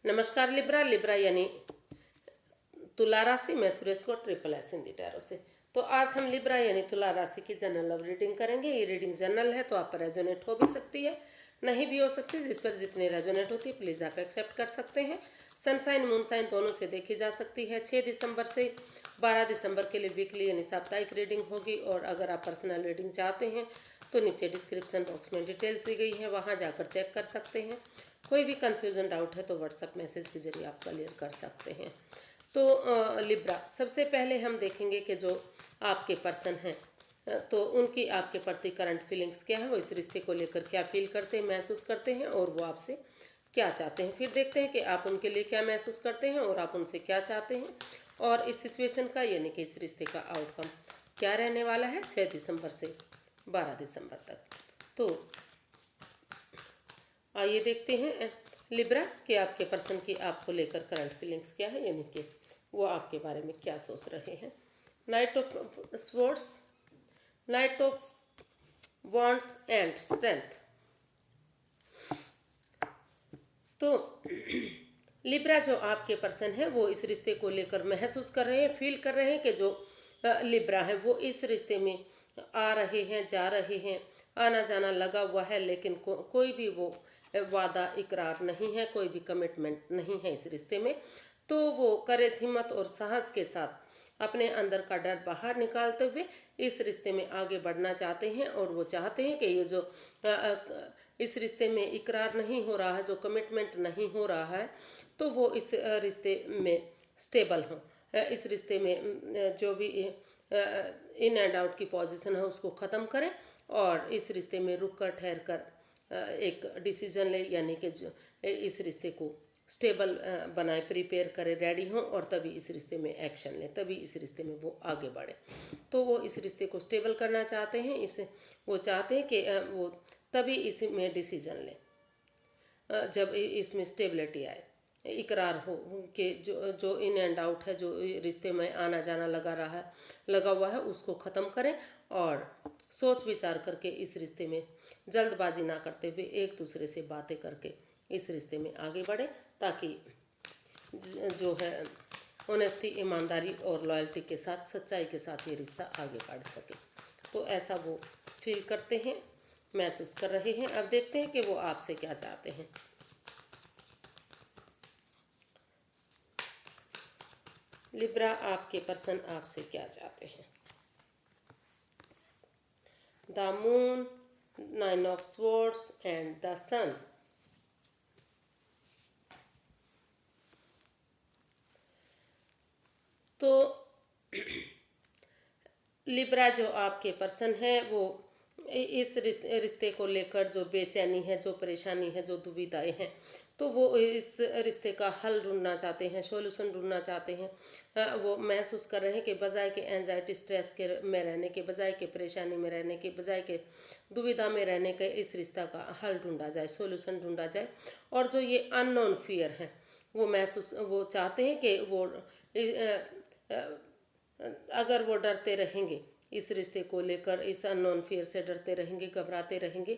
नमस्कार Libra. Libra यानी तुला राशि में सुरेश को ट्रिपल एस हिंदी टैरो से। तो आज हम लिब्रा यानी तुला राशि की जनरल लव रीडिंग करेंगे। ये रीडिंग जनरल है तो आप पर रेजोनेट हो भी सकती है, नहीं भी हो सकती। जिस पर जितनी रेजोनेट होती है प्लीज़ आप एक्सेप्ट कर सकते हैं। सनसाइन मूनसाइन दोनों से देखी जा सकती है। 6 दिसंबर से 12 दिसंबर के लिए वीकली यानी साप्ताहिक रीडिंग होगी। और अगर आप पर्सनल रीडिंग चाहते हैं तो नीचे डिस्क्रिप्शन बॉक्स में डिटेल्स दी गई है, वहाँ जाकर चेक कर सकते हैं। कोई भी कन्फ्यूज़न डाउट है तो व्हाट्सएप मैसेज के जरिए आप क्लियर कर सकते हैं। तो लिब्रा, सबसे पहले हम देखेंगे कि जो आपके पर्सन हैं तो उनकी आपके प्रति करंट फीलिंग्स क्या है, वो इस रिश्ते को लेकर क्या फील करते हैं, महसूस करते हैं और वो आपसे क्या चाहते हैं। फिर देखते हैं कि आप उनके लिए क्या महसूस करते हैं और आप उनसे क्या चाहते हैं, और इस सिचुएशन का यानी कि इस रिश्ते का आउटकम क्या रहने वाला है 6 दिसंबर से 12 दिसंबर तक। तो आइए देखते हैं लिब्रा कि आपके पर्सन की आपको लेकर करंट फीलिंग्स क्या है, यानी कि वो आपके बारे में क्या सोच रहे हैं। Night of swords, night of wands and strength. तो लिब्रा, जो आपके पर्सन है वो इस रिश्ते को लेकर महसूस कर रहे हैं, फील कर रहे हैं कि जो लिब्रा है वो इस रिश्ते में आ रहे हैं, जा रहे हैं, आना जाना लगा हुआ है, लेकिन कोई भी वो वादा इकरार नहीं है, कोई भी कमिटमेंट नहीं है इस रिश्ते में। तो वो करेज, हिम्मत और साहस के साथ अपने अंदर का डर बाहर निकालते हुए इस रिश्ते में आगे बढ़ना चाहते हैं। और वो चाहते हैं कि ये जो इस रिश्ते में इकरार नहीं हो रहा है, जो कमिटमेंट नहीं हो रहा है, तो वो इस रिश्ते में स्टेबल हों। इस रिश्ते में जो भी इन एंड आउट की पोजीशन है उसको ख़त्म करें और इस रिश्ते में रुक कर ठहर कर एक डिसीजन ले, यानी कि इस रिश्ते को स्टेबल बनाए, प्रिपेयर करें, रेडी हों और तभी इस रिश्ते में एक्शन लें, तभी इस रिश्ते में वो आगे बढ़े। तो वो इस रिश्ते को स्टेबल करना चाहते हैं। इसे वो चाहते हैं कि वो तभी इसमें डिसीजन लें जब इसमें स्टेबिलिटी आए, इकरार हो कि जो जो इन एंड आउट है, जो रिश्ते में आना जाना लगा हुआ है उसको ख़त्म करें और सोच विचार करके इस रिश्ते में जल्दबाजी ना करते हुए एक दूसरे से बातें करके इस रिश्ते में आगे बढ़े, ताकि जो है ऑनेस्टी, ईमानदारी और लॉयल्टी के साथ, सच्चाई के साथ ये रिश्ता आगे बढ़ सके। तो ऐसा वो फील करते हैं, महसूस कर रहे हैं। अब देखते हैं कि वो आपसे क्या चाहते हैं। लिब्रा, आपके पर्सन आपसे क्या चाहते हैं। The moon, 9 of swords and the sun. तो लिब्रा, जो आपके पर्सन है वो इस रिश्ते को लेकर जो बेचैनी है, जो परेशानी है, जो दुविधाएं हैं, तो वो इस रिश्ते का हल ढूंढना चाहते हैं, सॉल्यूशन ढूंढना चाहते हैं। वो महसूस कर रहे हैं कि बजाय के एंजाइटी, स्ट्रेस के में रहने के, बजाय के परेशानी में रहने के, बजाय के दुविधा में रहने के, इस रिश्ता का हल ढूंढा जाए, सॉल्यूशन ढूंढा जाए। और जो ये अननोन फियर है वो चाहते हैं कि वो अगर वो डरते रहेंगे इस रिश्ते को लेकर, इस अननोन फियर से डरते रहेंगे, घबराते रहेंगे,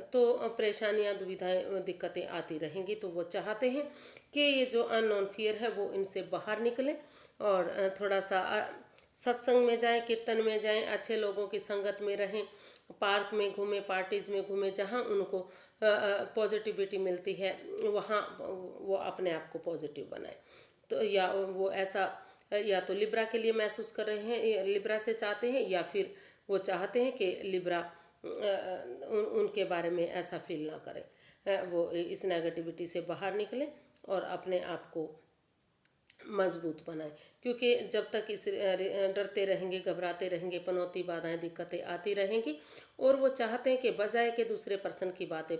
तो परेशानियां, दुविधाएं, दिक्कतें आती रहेंगी। तो वो चाहते हैं कि ये जो अननोन फियर है वो इनसे बाहर निकले और थोड़ा सा सत्संग में जाएं, कीर्तन में जाएं, अच्छे लोगों की संगत में रहें, पार्क में घूमें, पार्टीज़ में घूमें, जहाँ उनको पॉजिटिविटी मिलती है वहाँ वो अपने आप को पॉजिटिव बनाएं। तो या वो ऐसा या तो लिब्रा के लिए महसूस कर रहे हैं, लिब्रा से चाहते हैं, या फिर वो चाहते हैं कि लिब्रा उनके बारे में ऐसा फील ना करें, वो इस नेगेटिविटी से बाहर निकले और अपने आप को मजबूत बनाएं। क्योंकि जब तक इस डरते रहेंगे, घबराते रहेंगे, पनौती, बाधाएं, दिक्कतें आती रहेंगी। और वो चाहते हैं कि बजाय के दूसरे पर्सन की बातें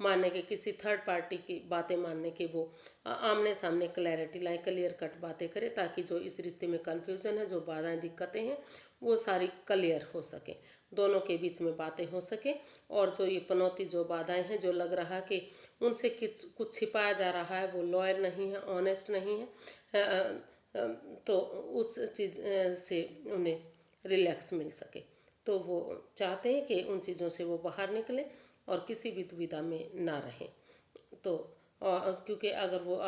मानने के, किसी थर्ड पार्टी की बातें मानने के, वो आमने सामने क्लैरिटी लाएं, क्लियर कट बातें करें, ताकि जो इस रिश्ते में कन्फ्यूज़न है, जो बाधाएं, दिक्कतें हैं, वो सारी क्लियर हो सके, दोनों के बीच में बातें हो सके। और जो ये पनौती, जो बाधाएं हैं, जो लग रहा है कि उनसे कुछ छिपाया जा रहा है, वो लॉयल नहीं है, ऑनेस्ट नहीं है, तो उस चीज़ से उन्हें रिलैक्स मिल सके। तो वो चाहते हैं कि उन चीज़ों से वो बाहर निकलें और किसी भी दुविधा में ना रहें। तो और क्योंकि अगर वो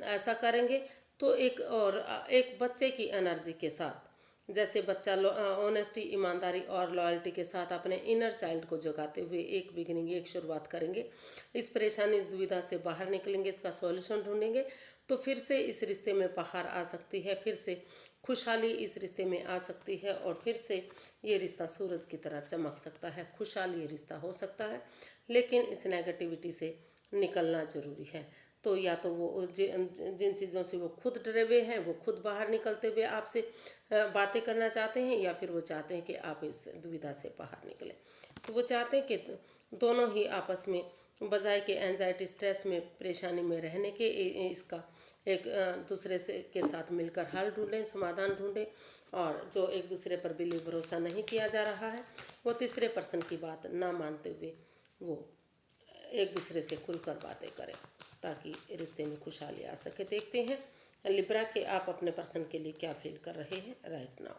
ऐसा करेंगे तो एक बच्चे की एनर्जी के साथ, जैसे बच्चा ऑनेस्टी, ईमानदारी और लॉयल्टी के साथ अपने इनर चाइल्ड को जगाते हुए एक बिगिनिंग, एक शुरुआत करेंगे, इस परेशानी, इस दुविधा से बाहर निकलेंगे, इसका सॉल्यूशन ढूंढेंगे, तो फिर से इस रिश्ते में बाहर आ सकती है, फिर से खुशहाली इस रिश्ते में आ सकती है, और फिर से ये रिश्ता सूरज की तरह चमक सकता है, खुशहाल ये रिश्ता हो सकता है। लेकिन इस नेगेटिविटी से निकलना जरूरी है। तो या तो वो जिन चीज़ों से वो खुद डरे हुए हैं वो खुद बाहर निकलते हुए आपसे बातें करना चाहते हैं, या फिर वो चाहते हैं कि आप इस दुविधा से बाहर निकलें। तो वो चाहते हैं कि दोनों ही आपस में, बजाय के एंजाइटी, स्ट्रेस में, परेशानी में रहने के, इसका एक दूसरे से के साथ मिलकर हल ढूंढें, समाधान ढूंढें। और जो एक दूसरे पर बिलीव भरोसा नहीं किया जा रहा है, वो तीसरे पर्सन की बात ना मानते हुए वो एक दूसरे से खुलकर बातें करें, ताकि रिश्ते में खुशहाली आ सके। देखते हैं लिब्रा के आप अपने पर्सन के लिए क्या फील कर रहे हैं राइट नाउ।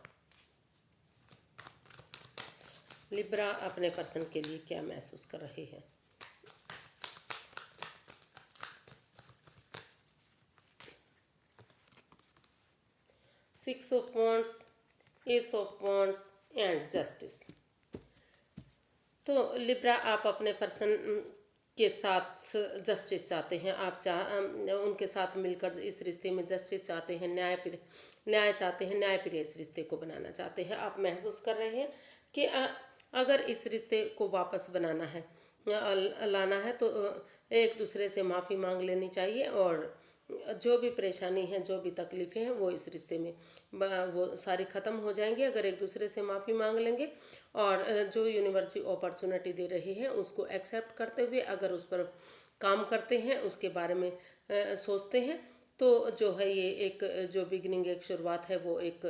लिब्रा अपने पर्सन के लिए क्या महसूस कर रहे हैं। Six of wands, S of wands and justice. तो लिब्रा आप अपने पर्सन के साथ जस्टिस चाहते हैं, आप उनके साथ मिलकर इस रिश्ते में जस्टिस चाहते हैं, न्याय चाहते हैं, न्यायप्रिय इस रिश्ते को बनाना चाहते हैं। आप महसूस कर रहे हैं कि अगर इस रिश्ते को वापस बनाना है, लाना है, तो एक दूसरे से माफ़ी मांग लेनी चाहिए, और जो भी परेशानी है, जो भी तकलीफ़ें हैं, वो इस रिश्ते में वो सारी ख़त्म हो जाएंगी अगर एक दूसरे से माफ़ी मांग लेंगे। और जो यूनिवर्सिटी अपॉर्चुनिटी दे रही है उसको एक्सेप्ट करते हुए अगर उस पर काम करते हैं, उसके बारे में सोचते हैं, तो जो है ये एक जो बिगिनिंग, एक शुरुआत है, वो एक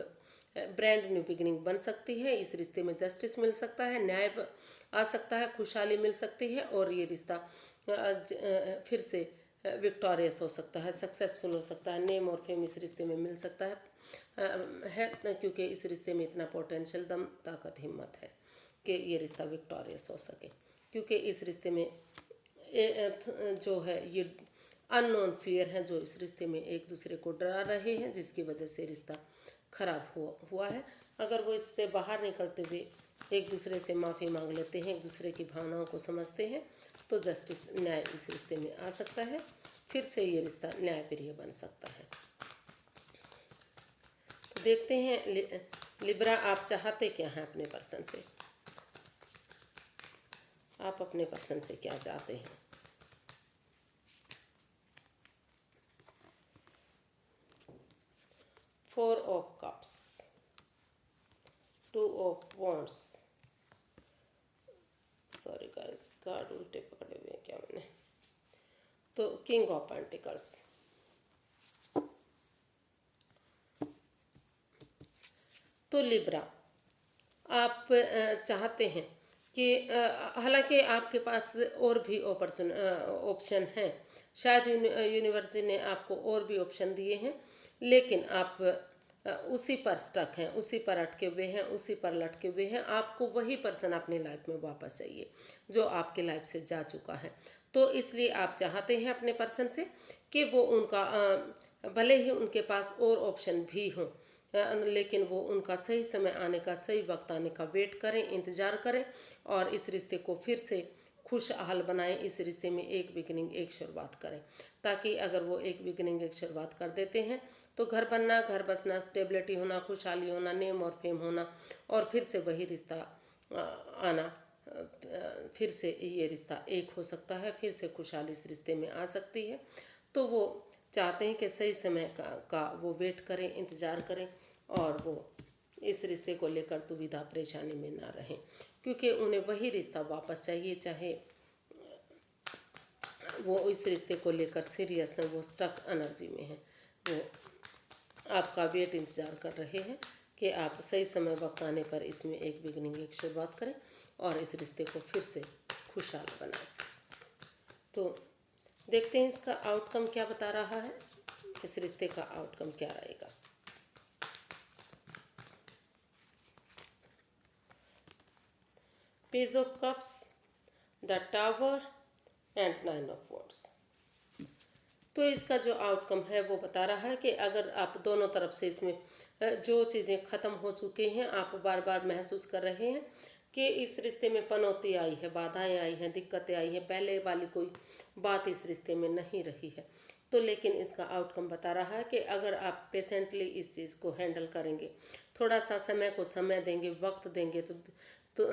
ब्रांड न्यू बिगिनिंग बन सकती है। इस रिश्ते में जस्टिस मिल सकता है, न्याय आ सकता है, खुशहाली मिल सकती है, और ये रिश्ता फिर से विक्टोरियस हो सकता है, सक्सेसफुल हो सकता है, नेम और फेम इस रिश्ते में मिल सकता है, क्योंकि इस रिश्ते में इतना पोटेंशियल, दम, ताकत, हिम्मत है कि ये रिश्ता विक्टोरियस हो सके। क्योंकि इस रिश्ते में जो है ये अननोन फियर है जो इस रिश्ते में एक दूसरे को डरा रहे हैं, जिसकी वजह से रिश्ता खराब हुआ है। अगर वो इससे बाहर निकलते हुए एक दूसरे से माफ़ी मांग लेते हैं, एक दूसरे की भावनाओं को समझते हैं, तो जस्टिस, न्याय इस रिश्ते में आ सकता है, फिर से ये रिश्ता न्यायप्रिय बन सकता है। तो देखते हैं लिब्रा आप चाहते क्या हैं अपने पर्सन से। आप अपने पर्सन से क्या चाहते हैं। Four of cups, two of wands, sorry guys card उल्टे पकड़े हुए हैं क्या मैंने, तो किंग ऑफ पेंटिकल्स। तो लिब्रा आप चाहते हैं कि हालांकि आपके पास और भी ऑप्शन हैं, शायद यूनिवर्सिटी ने आपको और भी ऑप्शन दिए हैं, लेकिन आप उसी पर स्टक हैं, उसी पर अटके हुए हैं, उसी पर लटके हुए हैं। आपको वही पर्सन अपनी लाइफ में वापस चाहिए जो आपकी लाइफ से जा चुका है। तो इसलिए आप चाहते हैं अपने पर्सन से कि वो उनका भले ही उनके पास और ऑप्शन भी हों, लेकिन वो उनका सही समय आने का, सही वक्त आने का वेट करें, इंतज़ार करें, और इस रिश्ते को फिर से खुशहाल बनाएं, इस रिश्ते में एक बिगिनिंग, एक शुरुआत करें, ताकि अगर वो एक बिगिनिंग, एक शुरुआत कर देते हैं तो घर बनना, घर बसना, स्टेबिलिटी होना, खुशहाली होना, नेम और फेम होना, और फिर से वही रिश्ता आना, फिर से ये रिश्ता एक हो सकता है, फिर से खुशहाली इस रिश्ते में आ सकती है। तो वो चाहते हैं कि सही समय का वो वेट करें, इंतज़ार करें, और वो इस रिश्ते को लेकर दुविधा, परेशानी में ना रहें, क्योंकि उन्हें वही रिश्ता वापस चाहिए, चाहे वो इस रिश्ते को लेकर सीरियस हैं, वो स्टक एनर्जी में हैं, वो आपका वेट, इंतज़ार कर रहे हैं कि आप सही समय, वक्त आने पर इसमें एक बिगिनिंग, एक शुरुआत करें, और इस रिश्ते को फिर से खुशहाल बनाएं। तो देखते हैं इसका आउटकम क्या बता रहा है, इस रिश्ते का आउटकम क्या रहेगा। Page of cups, the tower and nine of wands. तो इसका जो आउटकम है वो बता रहा है कि अगर आप दोनों तरफ से इसमें जो चीज़ें ख़त्म हो चुकी हैं, आप बार बार महसूस कर रहे हैं कि इस रिश्ते में पनौती आई है, बाधाएं आई हैं, दिक्कतें आई हैं, पहले वाली कोई बात इस रिश्ते में नहीं रही है, तो लेकिन इसका आउटकम बता रहा है कि अगर आप पेशेंटली इस चीज़ को हैंडल करेंगे, थोड़ा सा समय को समय देंगे, वक्त देंगे, तो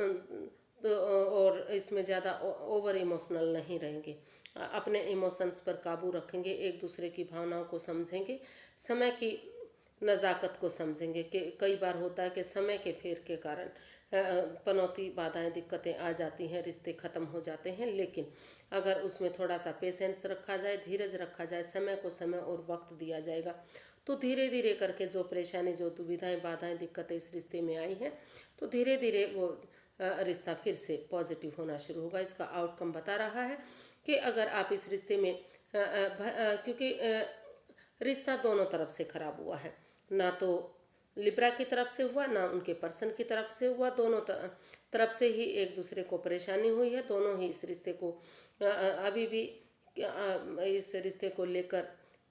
और इसमें ज़्यादा ओवर इमोशनल नहीं रहेंगे, अपने इमोशंस पर काबू रखेंगे, एक दूसरे की भावनाओं को समझेंगे, समय की नज़ाकत को समझेंगे कि कई बार होता है कि समय के फेर के कारण पनौती बाधाएं दिक्कतें आ जाती हैं, रिश्ते ख़त्म हो जाते हैं। लेकिन अगर उसमें थोड़ा सा पेशेंस रखा जाए, धीरज रखा जाए, समय को समय और वक्त दिया जाएगा, तो धीरे धीरे करके जो परेशानी, जो दुविधाएं, बाधाएं, दिक्कतें इस रिश्ते में आई हैं, तो धीरे धीरे वो रिश्ता फिर से पॉजिटिव होना शुरू होगा। इसका आउटकम बता रहा है कि अगर आप इस रिश्ते में क्योंकि रिश्ता दोनों तरफ से खराब हुआ है, ना तो लिब्रा की तरफ से हुआ, ना उनके पर्सन की तरफ से हुआ, दोनों तरफ से ही एक दूसरे को परेशानी हुई है। दोनों ही इस रिश्ते को अभी भी इस रिश्ते को लेकर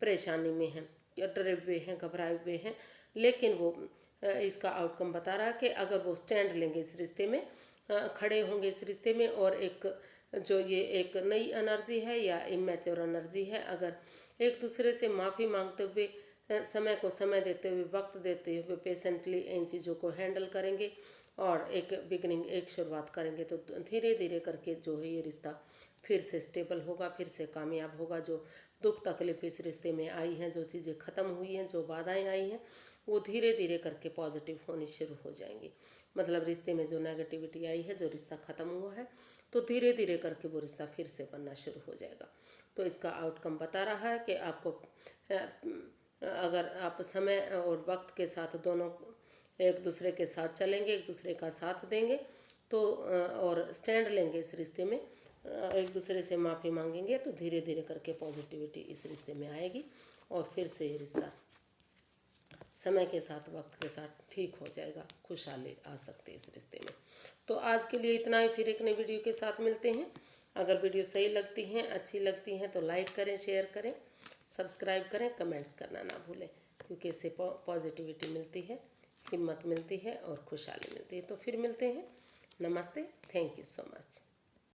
परेशानी में हैं, डरे हुए हैं, घबराए हुए हैं। लेकिन वो इसका आउटकम बता रहा है कि अगर वो स्टैंड लेंगे इस रिश्ते में, खड़े होंगे इस रिश्ते में, और एक जो ये एक नई एनर्जी है या इमेच्योर एनर्जी है, अगर एक दूसरे से माफ़ी मांगते हुए, समय को समय देते हुए, वक्त देते हुए पेशेंटली इन चीज़ों को हैंडल करेंगे और एक बिगनिंग, एक शुरुआत करेंगे, तो धीरे धीरे करके जो है ये रिश्ता फिर से स्टेबल होगा, फिर से कामयाब होगा। जो दुख तकलीफ इस रिश्ते में आई हैं, जो चीज़ें ख़त्म हुई हैं, जो बाधाएं आई हैं, वो धीरे धीरे करके पॉजिटिव होनी शुरू हो जाएंगी। मतलब रिश्ते में जो नेगेटिविटी आई है, जो रिश्ता ख़त्म हुआ है, तो धीरे धीरे करके वो रिश्ता फिर से बनना शुरू हो जाएगा। तो इसका आउटकम बता रहा है कि आपको अगर आप समय और वक्त के साथ दोनों एक दूसरे के साथ चलेंगे, एक दूसरे का साथ देंगे, तो और स्टैंड लेंगे इस रिश्ते में, एक दूसरे से माफ़ी मांगेंगे, तो धीरे धीरे करके पॉजिटिविटी इस रिश्ते में आएगी और फिर से ये रिश्ता समय के साथ, वक्त के साथ ठीक हो जाएगा, खुशहाली आ सकती है इस रिश्ते में। तो आज के लिए इतना ही, फिर एक नई वीडियो के साथ मिलते हैं। अगर वीडियो सही लगती हैं, अच्छी लगती हैं, तो लाइक करें, शेयर करें, सब्सक्राइब करें, कमेंट्स करना ना भूलें, क्योंकि इससे पॉजिटिविटी मिलती है, हिम्मत मिलती है और खुशहाली मिलती है। तो फिर मिलते हैं। नमस्ते, थैंक यू सो मच।